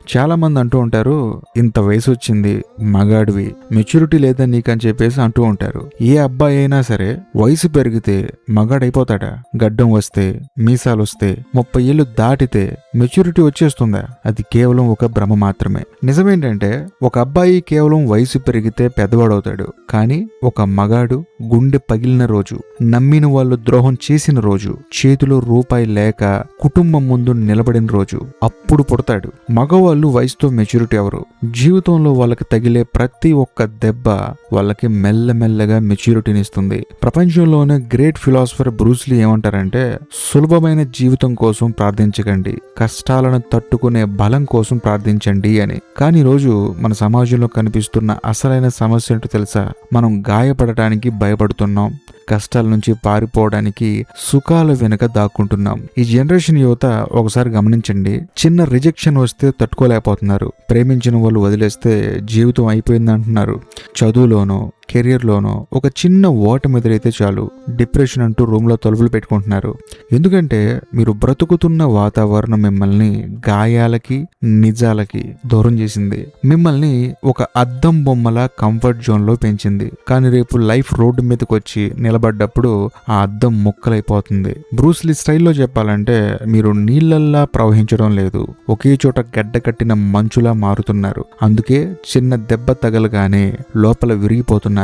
చాలా మంది అంటూ ఉంటారు, ఇంత వయసు వచ్చింది, మగాడివి, మెచ్యూరిటీ లేదా నీకని చెప్పేసి అంటూ ఉంటారు. ఏ అబ్బాయి అయినా సరే వయసు పెరిగితే మగాడైపోతాడా? గడ్డం వస్తే, మీసాలు వస్తే, 30 ఏళ్ళు దాటితే మెచ్యూరిటీ వచ్చేస్తుందా? అది కేవలం ఒక భ్రమ మాత్రమే. నిజమేంటంటే ఒక అబ్బాయి కేవలం వయసు పెరిగితే పెద్దవాడవుతాడు, కానీ ఒక మగాడు గుండె పగిలిన రోజు, నమ్మిన వాళ్ళు ద్రోహం చేసిన రోజు, చేతిలో రూపాయి లేక కుటుంబం ముందు నిలబడిన రోజు, అప్పుడు పుడతాడు. మగవాళ్ళు వయసుతో మెచ్యూరిటీ ఎవరు? జీవితంలో వాళ్ళకి తగిలే ప్రతి ఒక్క దెబ్బ వాళ్ళకి మెల్లమెల్లగా మెచ్యూరిటీని ఇస్తుంది. ప్రపంచంలోనే గ్రేట్ ఫిలాసఫర్ బ్రూస్లీ ఏమంటారంటే, సులభమైన జీవితం కోసం ప్రార్థించకండి, కష్టాలను తట్టుకునే బలం కోసం ప్రార్థించండి అని. కానీ రోజు మన సమాజంలో కనిపిస్తున్న అసలైన సమస్య ఏంటో తెలుసా? మనం గాయపడటానికి భయపడుతున్నాం, కష్టాల నుంచి పారిపోవడానికి సుఖాల వెనుక దాక్కుంటున్నాం. ఈ జనరేషన్ యువత ఒకసారి గమనించండి, చిన్న రిజెక్షన్ వస్తే తట్టుకోలేకపోతున్నారు, ప్రేమించిన వాళ్ళు వదిలేస్తే జీవితం అయిపోయింది అంటున్నారు, చదువులోనో కెరియర్లోనో ఒక చిన్న ఓటమి ఎదురైతే చాలు డిప్రెషన్ అంటూ రూమ్లో తలుపులు పెట్టుకుంటున్నారు. ఎందుకంటే మీరు బ్రతుకుతున్న వాతావరణం మిమ్మల్ని గాయాలకి, నిజాలకి దూరం చేసింది. మిమ్మల్ని ఒక అద్దం బొమ్మల కంఫర్ట్ జోన్లో పెంచింది. కానీ రేపు లైఫ్ రోడ్డు మీదకి వచ్చి నిలబడ్డప్పుడు ఆ అద్దం ముక్కలైపోతుంది. బ్రూస్లీ స్టైల్లో చెప్పాలంటే, మీరు నీళ్లల్లా ప్రవహించడం లేదు, ఒకే చోట గడ్డ కట్టిన మంచులా మారుతున్నారు. అందుకే చిన్న దెబ్బ తగలగానే లోపల విరిగిపోతున్నారు.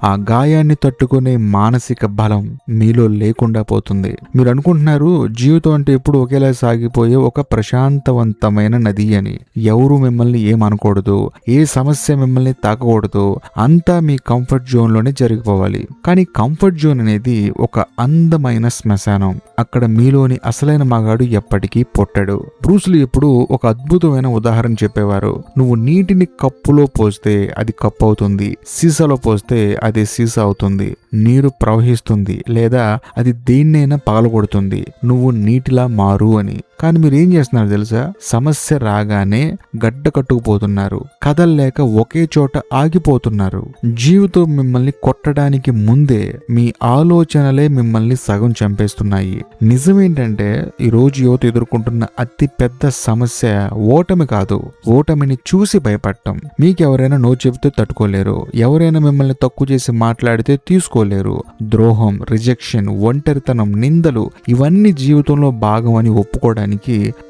ఆ గాయాన్ని తట్టుకునే మానసిక బలం మీలో లేకుండా పోతుంది. మీరు అనుకుంటున్నారు జీవితం అంటే ఎప్పుడు ఒకేలా సాగిపోయే ఒక ప్రశాంతవంతమైన నది అని. ఎవరు మిమ్మల్ని ఏమనకూడదు, ఏ సమస్య మిమ్మల్ని తాకకూడదు, అంతా మీ కంఫర్ట్ జోన్ లోనే జరిగిపోవాలి. కానీ కంఫర్ట్ జోన్ అనేది ఒక అందమైన శ్మశానం. అక్కడ మీలోని అసలైన మగాడు ఎప్పటికీ పుట్టడు. బ్రూస్లీ ఎప్పుడు ఒక అద్భుతమైన ఉదాహరణ చెప్పేవారు. నువ్వు నీటిని కప్పులో పోస్తే అది కప్పు అవుతుంది, సీసాలో పోస్తే అది సీసా అవుతుంది, నీరు ప్రవహిస్తుంది లేదా అది దేన్నైనా పగలగొడుతుంది. నువ్వు నీటిలా మారు అని. కానీ మీరు ఏం చేస్తున్నారు తెలుసా? సమస్య రాగానే గడ్డ కట్టుకుపోతున్నారు, కదల్లేక ఒకే చోట ఆగిపోతున్నారు. జీవితం మిమ్మల్ని కొట్టడానికి ముందే మీ ఆలోచనలే మిమ్మల్ని సగం చంపేస్తున్నాయి. నిజమేంటంటే ఈరోజు యువత ఎదుర్కొంటున్న అతి పెద్ద సమస్య ఓటమి కాదు, ఓటమిని చూసి భయపడటం. మీకెవరైనా నో చెబితే తట్టుకోలేరు, ఎవరైనా మిమ్మల్ని తక్కువ చేసి మాట్లాడితే తీసుకోలేరు. ద్రోహం, రిజెక్షన్, ఒంటరితనం, నిందలు ఇవన్నీ జీవితంలో భాగం అని ఒప్పుకోవడానికి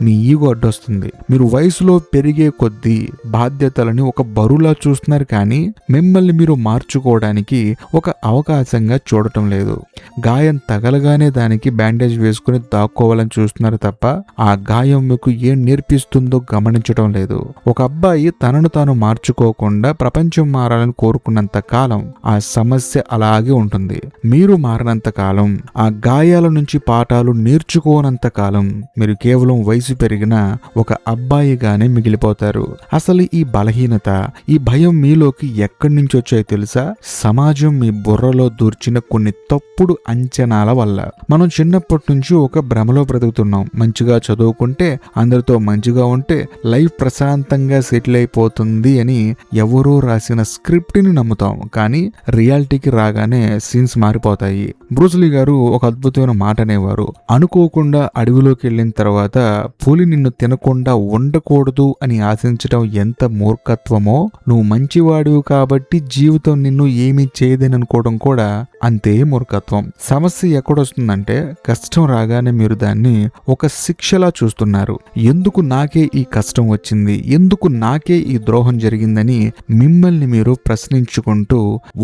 మీ ఈగో అడ్డొస్తుంది. మీరు వయసులో పెరిగే కొద్దీ బాధ్యతలని ఒక బరువులా చూస్తున్నారు, కానీ మిమ్మల్ని మీరు మార్చుకోవడానికి ఒక అవకాశంగా చూడటం లేదు. గాయం తగలగానే దానికి బ్యాండేజ్ వేసుకుని దాక్కోవాలని చూస్తున్నారు తప్ప ఆ గాయం మీకు ఏం నేర్పిస్తుందో గమనించడం లేదు. ఒక అబ్బాయి తనను తాను మార్చుకోకుండా ప్రపంచం మారాలని కోరుకున్నంత కాలం ఆ సమస్య అలాగే ఉంటుంది. మీరు మారినంత కాలం, ఆ గాయాల నుంచి పాఠాలు నేర్చుకోనంత కాలం మీరు కేవలం వయసు పెరిగిన ఒక అబ్బాయిగానే మిగిలిపోతారు. అసలు ఈ బలహీనత, ఈ భయం మీలోకి ఎక్కడి నుంచి వచ్చాయో తెలుసా? సమాజం మీ బుర్రలో దూర్చిన కొన్ని తప్పుడు అంచనాల వల్ల. మనం చిన్నప్పటి నుంచి ఒక భ్రమలో బ్రతుకుతున్నాం. మంచిగా చదువుకుంటే, అందరితో మంచిగా ఉంటే లైఫ్ ప్రశాంతంగా సెటిల్ అయిపోతుంది అని ఎవరో రాసిన స్క్రిప్ట్ ని నమ్ముతాం. కానీ రియాలిటీకి రాగానే సీన్స్ మారిపోతాయి. బ్రూస్లీ గారు ఒక అద్భుతమైన మాట అనేవారు, అనుకోకుండా అడవిలోకి వెళ్ళిన తర్వాత పులి నిన్ను తినకుండా ఉండకూడదు అని ఆశించడం ఎంత మూర్ఖత్వమో, నువ్వు మంచివాడివి కాబట్టి జీవితం నిన్ను ఏమీ చేయదని అనుకోవడం కూడా అంతే మూర్ఖత్వం. సమస్య ఎక్కడొస్తుందంటే, కష్టం రాగానే మీరు దాన్ని ఒక శిక్షలా చూస్తున్నారు. ఎందుకు నాకే ఈ కష్టం వచ్చింది, ఎందుకు నాకే ఈ ద్రోహం జరిగిందని మిమ్మల్ని మీరు ప్రశ్నించుకుంటూ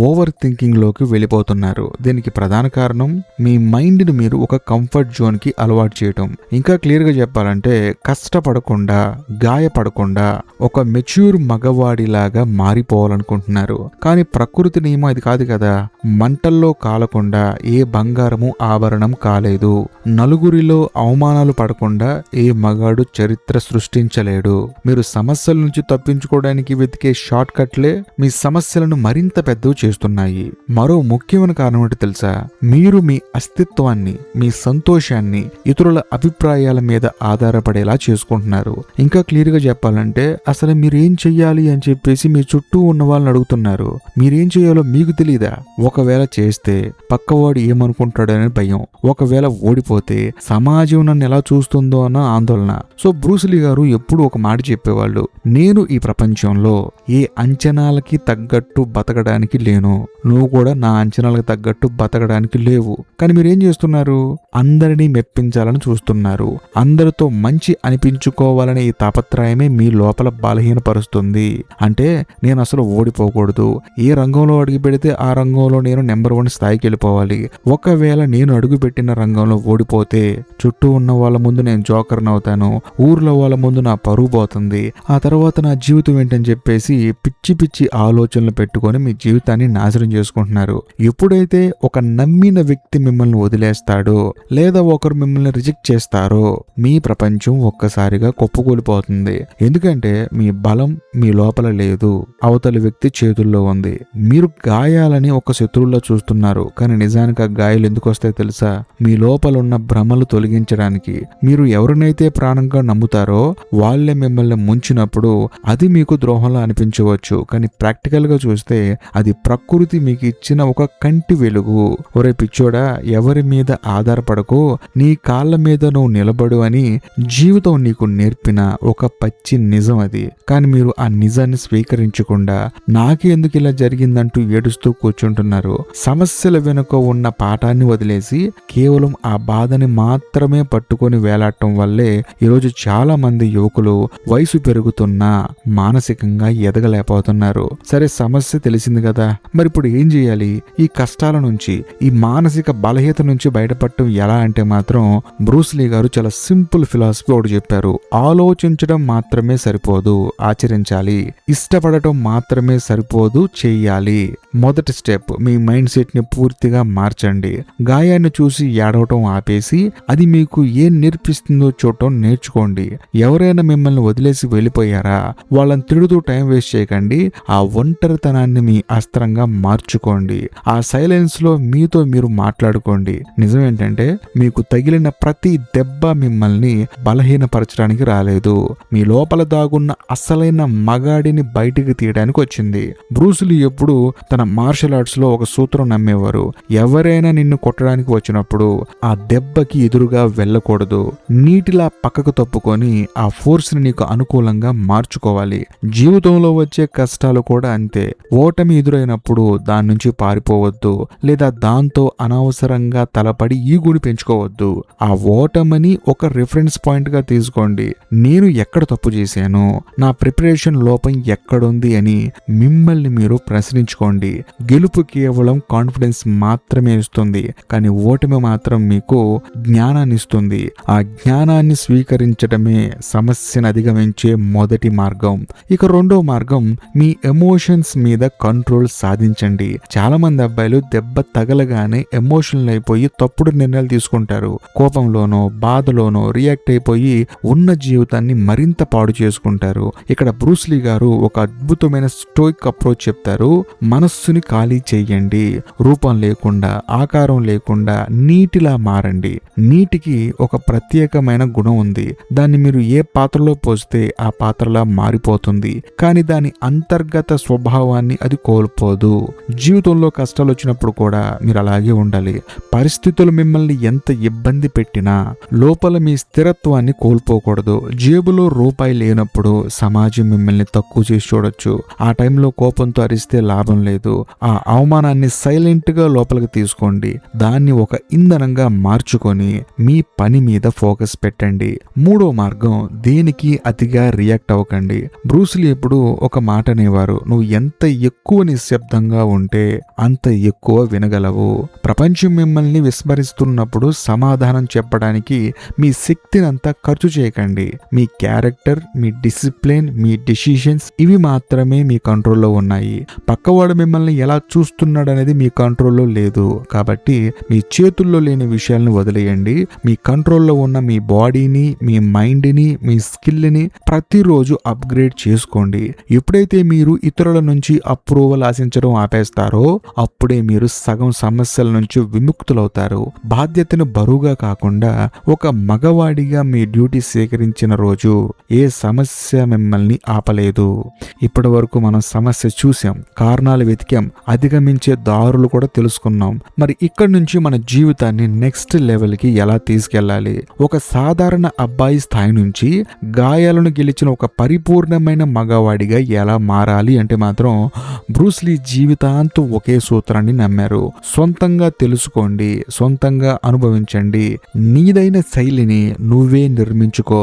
ఓవర్ థింకింగ్ లోకి వెళ్ళిపోతున్నారు. దీనికి ప్రధాన కారణం మీ మైండ్ ని మీరు ఒక కంఫర్ట్ జోన్ కి అలవాటు చేయటం. ఇంకా క్లియర్ గా చెప్పాలంటే, కష్టపడకుండా, గాయపడకుండా ఒక మెచ్యూర్ మగవాడిలాగా మారిపోవాలనుకుంటున్నారు. కానీ ప్రకృతి నియమం అది కాదు కదా. మంటల్లో కాలకుండా ఏ బంగారము ఆభరణం కాలేదు. నలుగురిలో అవమానాలు పడకుండా ఏ మగాడు చరిత్ర సృష్టించలేడు. మీరు సమస్యల నుంచి తప్పించుకోవడానికి వెతికే షార్ట్ కట్లే మీ సమస్యలను మరింత పెద్దవి చేస్తున్నాయి. మరో ముఖ్యమైన కారణం ఏంటో తెలుసా? మీరు మీ అస్తిత్వాన్ని, మీ సంతోషాన్ని ఇతరుల అభిప్రాయాల మీద ఆధారపడేలా చేసుకుంటున్నారు. ఇంకా క్లియర్ గా చెప్పాలంటే అసలు మీరేం చెయ్యాలి అని చెప్పేసి మీ చుట్టూ ఉన్న వాళ్ళని అడుగుతున్నారు. మీరేం చేయాలో మీకు తెలీదా? ఒకవేళ చేస్తే పక్కవాడు ఏమనుకుంటాడనే భయం, ఒకవేళ ఓడిపోతే సమాజం నన్ను ఎలా చూస్తుందో అన్న ఆందోళన. సో బ్రూస్ లీ గారు ఎప్పుడు ఒక మాట చెప్పేవాళ్ళు, నేను ఈ ప్రపంచంలో ఏ అంచనాలకి తగ్గట్టు బతకడానికి లేను, నువ్వు కూడా నా అంచనాలకు తగ్గట్టు బతకడానికి లేవు. కానీ మీరేం చేస్తున్నారు? అందరినీ మెప్పించాలని చూస్తున్నారు. అందరితో మంచి అనిపించుకోవాలనే ఈ తాపత్రయమే మీ లోపల బలహీనపరుస్తుంది. అంటే నేను అసలు ఓడిపోకూడదు, ఏ రంగంలో అడుగు పెడితే ఆ రంగంలో నేను నెంబర్ 1 స్థాయికి వెళ్ళిపోవాలి. ఒకవేళ నేను అడుగుపెట్టిన రంగంలో ఓడిపోతే చుట్టూ ఉన్న వాళ్ళ ముందు నేను జోకర్ని అవుతాను, ఊర్లో వాళ్ళ ముందు నా పరువు పోతుంది, ఆ తర్వాత నా జీవితం ఏంటని చెప్పేసి పిచ్చి పిచ్చి ఆలోచనలు పెట్టుకొని మీ జీవితాన్ని నాశనం చేసుకుంటున్నారు. ఎప్పుడైతే ఒక నమ్మిన వ్యక్తి మిమ్మల్ని వదిలేస్తాడో లేదా ఒకరు మిమ్మల్ని రిజెక్ట్ చేస్తారో మీ ప్రపంచం ఒక్కసారిగా కుప్పకూలిపోతుంది. ఎందుకంటే మీ బలం మీ లోపల లేదు, అవతలి వ్యక్తి చేతుల్లో ఉంది. మీరు గాయాలని ఒక శత్రువుల్లో చూస్తున్నారు, కానీ నిజానికి ఆ గాయాలు ఎందుకు వస్తాయో తెలుసా? మీ లోపల ఉన్న భ్రమలు తొలగించడానికి. మీరు ఎవరినైతే ప్రాణంగా నమ్ముతారో వాళ్ళే మిమ్మల్ని ముంచినప్పుడు అది మీకు ద్రోహంలా అనిపించవచ్చు, కానీ ప్రాక్టికల్ గా చూస్తే అది ప్రకృతి మీకు ఇచ్చిన ఒక కంటి వెలుగు. ఒరే పిచ్చోడా, ఎవరి మీద ఆధారపడకు, నీ కాళ్ళ మీద నువ్వు నిలబడు అని జీవితం నీకు నేర్పిన ఒక పచ్చి నిజం అది. కానీ మీరు ఆ నిజాన్ని స్వీకరించకుండా నాకే ఎందుకు ఇలా జరిగిందంటూ ఏడుస్తూ కూర్చుంటున్నారు. సమస్యల వెనుక ఉన్న పాఠాన్ని వదిలేసి కేవలం ఆ బాధని మాత్రమే పట్టుకొని వేలాడటం వల్లే ఈరోజు చాలా మంది యువకులు వయసు పెరుగుతున్నా మానసికంగా ఎదగలేకపోతున్నారు. సరే, సమస్య తెలిసింది కదా, మరి ఇప్పుడు ఏం చేయాలి? ఈ కష్టాల నుంచి, ఈ మానసిక బలహీనత నుంచి బయటపడటం ఎలా అంటే మాత్రం బ్రూస్ లీ గారు చాలా సింపుల్ ఫిలాసఫీ ఒకటి చెప్పారు. ఆలోచించడం మాత్రమే సరిపోదు, ఆచరించాలి. ఇష్టపడటం మాత్రమే సరిపోదు, చెయ్యాలి. మొదటి స్టెప్, మీ మైండ్ సెట్ ని పూర్తిగా మార్చండి. గాయాన్ని చూసి ఏడవటం ఆపేసి అది మీకు ఏం నేర్పిస్తుందో చూడటం నేర్చుకోండి. ఎవరైనా మిమ్మల్ని వదిలేసి వెళ్ళిపోయారా, వాళ్ళని తిడుతూ టైం వేస్ట్ చేయకండి. ఆ ఒంటరితనాన్ని మీ అస్త్రంగా మార్చుకోండి. ఆ సైలెన్స్ లో మీతో మీరు మాట్లాడుకోండి. నిజం ఏంటంటే మీకు తగిలిన ప్రతి దెబ్బ మిమ్మల్ని బలహీనపరచడానికి రాలేదు, మీ లోపల దాగున్న అసలైన మగాడిని బయటికి తీయడానికి వచ్చింది. బ్రూస్ లీ ఎప్పుడు తన మార్షల్ ఆర్ట్స్ లో ఒక సూత్రం నమ్మేవారు. ఎవరైనా నిన్ను కొట్టడానికి వచ్చినప్పుడు ఆ దెబ్బకి ఎదురుగా వెళ్ళకూడదు, నీటిలా పక్కకు తప్పుకొని ఆ ఫోర్స్ ని నీకు అనుకూలంగా మార్చుకోవాలి. జీవితంలో వచ్చే కష్టాలు కూడా అంతే. ఓటమి ఎదురైనప్పుడు దాని నుంచి పారిపోవద్దు, లేదా దాంతో అనవసరంగా తలపడి ఈగోని పెంచుకోవద్దు. ఆ ఓటమిని ఒక రిఫరెన్స్ పాయింట్ గా తీసుకోండి. నేను ఎక్కడ తప్పు చేశాను, నా ప్రిపరేషన్ లోపం ఎక్కడుంది అని మిమ్మల్ని మీరు ప్రశ్నించుకోండి. గెలుపు కేవలం కాన్ఫిడెన్స్ మాత్రమే ఇస్తుంది, కానీ ఓటమి మాత్రం మీకు జ్ఞానాన్ని ఇస్తుంది. ఆ జ్ఞానాన్ని స్వీకరించడమే సమస్యను అధిగమించే మొదటి మార్గం. ఇక రెండో మార్గం, మీ ఎమోషన్స్ మీద కంట్రోల్ సాధించండి. చాలా మంది అబ్బాయిలు దెబ్బ తగలగానే ఎమోషనల్ అయిపోయి తప్పుడు నిర్ణయాలు తీసుకుంటారు. కోపంలోనో బాధలోనో రియాక్ట్ అయిపోయి ఉన్న జీవితాన్ని మరింత పాడు చేసుకుంటారు. ఇక్కడ బ్రూస్ లీ గారు ఒక అద్భుతమైన స్టోయిక్ అప్రోచ్ చెప్తారు. మనస్సుని ఖాళీ చెయ్యండి. రూపం లేకుండా, ఆకారం లేకుండా నీటిలా మారండి. నీటికి ఒక ప్రత్యేకమైన గుణం ఉంది. దాన్ని మీరు ఏ పాత్రలో పోస్తే ఆ పాత్రలా మారిపోతుంది, కానీ దాని అంతర్గత స్వభావాన్ని అది కోల్పోదు. జీవితంలో కష్టాలు వచ్చినప్పుడు కూడా మీరు అలాగే ఉండాలి. పరిస్థితులు మిమ్మల్ని ఎంత ఇబ్బంది పెట్టినా లోపల మీ స్థిరత్వాన్ని కోల్పోకూడదు. జేబులో రూపాయి లేనప్పుడు సమాజం మిమ్మల్ని తక్కువ చేసి చూడొచ్చు. ఆ టైంలో కోపంతో అరిస్తే లాభం లేదు. ఆ అవమానాన్ని సైలెంట్ గా లోపలికి తీసుకోండి. దాన్ని ఒక ఇంధనంగా మార్చుకొని మీ పని మీద ఫోకస్ పెట్టండి. మూడో మార్గం, దేనికి అతిగా రియాక్ట్ అవ్వకండి. బ్రూస్ లీ ఎప్పుడు ఒక మాట అనేవారు, నువ్వు ఎంత ఎక్కువ నిశ్శబ్దంగా ఉంటే అంత ఎక్కువ వినగలవు. ప్రపంచం మిమ్మల్ని విస్మరిస్తున్నప్పుడు సమాధానం చెప్పడానికి మీ శక్తిని అంతా ఖర్చు చేయకండి. మీ క్యారెక్టర్, మీ డిసిప్లిన్, మీ డిసిషన్స్ ఇవి మాత్రమే మీ కంట్రోల్లో ఉన్నాయి. పక్కవాడు మిమ్మల్ని ఎలా చూస్తున్నాడు అనేది మీ కంట్రోల్లో లేదు. కాబట్టి మీ చేతుల్లో లేని విషయాలను వదిలేయండి. మీ కంట్రోల్లో ఉన్న మీ బాడీని, మీ మైండ్ని, మీ స్కిల్ని ప్రతిరోజు అప్గ్రేడ్ చేసుకోండి. ఎప్పుడైతే మీరు ఇతరుల నుంచి అప్రూవల్ ఆశించడం ఆపేస్తారో అప్పుడే మీరు సగం సమస్యల నుంచి విముక్తులవుతారు. బాధ్యతను బరువుగా కాకుండా ఒక మగవాడిగా మీ డ్యూటీ స్వీకరించిన రోజు ఏ సమస్య మిమ్మల్ని ఆపలేదు. ఇప్పటి వరకు మనం సమస్య చూసాం, కారణాలు వెతికాం, అధిగమించే దారులు కూడా తెలుసుకున్నాం. మరి ఇక్కడి నుంచి మన జీవితాన్ని నెక్స్ట్ లెవెల్కి ఎలా తీసుకెళ్ళాలి? ఒక సాధారణ అబ్బాయి స్థాయి నుంచి గాయాలను గెలిచిన ఒక పరిపూర్ణమైన మగవాడిగా ఎలా మారాలి అంటే మాత్రం బ్రూస్లీ జీవితాంతం ఒకే సూత్రాన్ని నమ్మారు. సొంతంగా తెలుసుకోండి, సొంతంగా అనుభవించండి, నీదైన శైలిని నువ్వే నిర్మించుకో.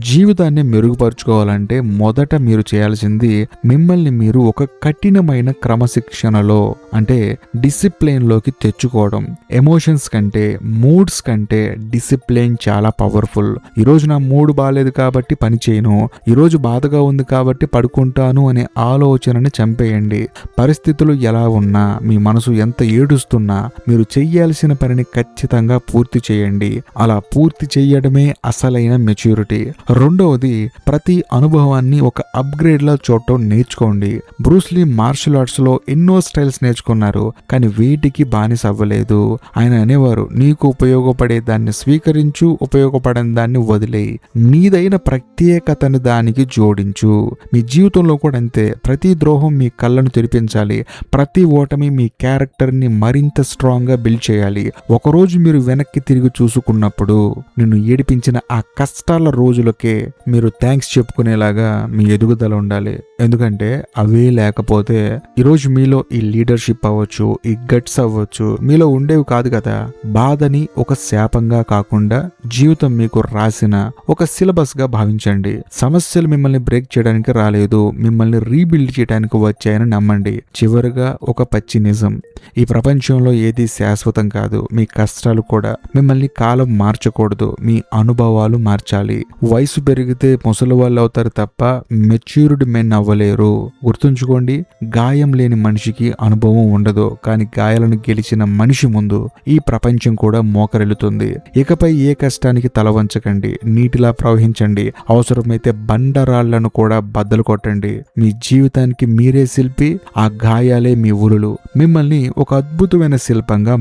జీవితాన్ని మెరుగుపరుచుకోవాలంటే మొదట మీరు చేయాల్సింది మిమ్మల్ని మీరు ఒక కఠినమైన క్రమశిక్షణలో అంటే డిసిప్లిన్ లోకి తెచ్చుకోవడం. ఎమోషన్స్ కంటే మూడ్స్ కంటే డిసిప్లిన్ చాలా పవర్ఫుల్. ఈరోజు నా మూడ్ బాగాలేదు కాబట్టి పని చేయను, ఈరోజు బాధగా ఉంది కాబట్టి పడుకుంటాను అనే ఆలోచనని చంపేయండి. పరిస్థితులు ఎలా ఉన్నా, మీ మనసు ఎంత ఏడుస్తున్నా మీరు చెయ్యాల్సిన పనిని ఖచ్చితంగా పూర్తి చేయండి. అలా పూర్తి చేయడమే అసలైన మెచ్యూరిటీ. రెండవది, ప్రతి అనుభవాన్ని ఒక అప్గ్రేడ్ లా చూడటం నేర్చుకోండి. బ్రూస్లీ మార్షల్ ఆర్ట్స్ లో ఎన్నో స్టైల్స్ నేర్చుకున్నారు, కానీ వీటికి బానిస అవ్వలేదు. ఆయన అనేవారు, నీకు ఉపయోగపడే దాన్ని స్వీకరించు, ఉపయోగపడని దాన్ని వదిలేయి, నీదైన ప్రత్యేకతను దానికి జోడించు. మీ జీవితంలో కూడా అంతే. ప్రతి ద్రోహం మీ కళ్ళను తెరిపించాలి, ప్రతి ఓటమి మీ క్యారెక్టర్ని మరింత స్ట్రాంగ్గా బిల్డ్ చేయాలి. ఒకరోజు మీరు వెనక్కి తిరిగి చూసుకున్నప్పుడు నిన్ను ఏడిపించిన ఆ కష్టాల రోజులకే మీరు థ్యాంక్స్ చెప్పుకునేలాగా మీ ఎదుగుదల ఉండాలి. ఎందుకంటే అవే లేకపోతే ఈరోజు మీలో ఈ లీడర్షిప్ అవ్వచ్చు, ఈ గట్స్ అవ్వచ్చు, మీలో ఉండేవి కాదు కదా. బాధని ఒక శాపంగా కాకుండా జీవితం మీకు రాసిన ఒక సిలబస్ గా భావించండి. సమస్యలు మిమ్మల్ని బ్రేక్ చేయడానికి రాలేదు, మిమ్మల్ని రీబిల్డ్ చేయడానికి వచ్చాయని నమ్మండి. చివరిగా ఒక పచ్చి నిజం, ఈ ప్రపంచంలో ఏది శాశ్వతం కాదు. మీ కష్టాలు కూడా. మిమ్మల్ని కాలం మార్చకూడదు, మీ అనుభవాలు మార్చాలి. వయసు పెరిగితే ముసలి వాళ్ళు అవుతారు తప్ప మెచ్యూర్డ్ మెన్ అవ్వలేరు. గుర్తుంచుకోండి, గాయం లేని మనిషికి అనుభవం ఉండదు, కానీ గాయాలను గెలిచిన మనిషి ముందు ఈ ప్రపంచం కూడా మోకరెళ్తుంది. ఇకపై ఏ కష్టానికి తల వంచకండి, నీటిలా ప్రవహించండి. అవసరమైతే బండరాళ్లను కూడా బద్దలు కొట్టండి. మీ జీవితానికి మీరే శిల్పి, ఆ గాయాలే మీ ఉరులు. మిమ్మల్ని ఒక అద్భుతమైన శిల్పంగా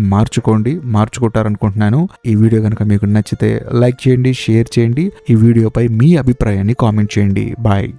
మార్చుకుంటారనుకుంటున్నాను. ఈ వీడియో కనుక మీకు నచ్చితే లైక్ చేయండి, షేర్ చేయండి. ఈ వీడియోపై మీ అభిప్రాయాన్ని కామెంట్ చేయండి. బాయ్.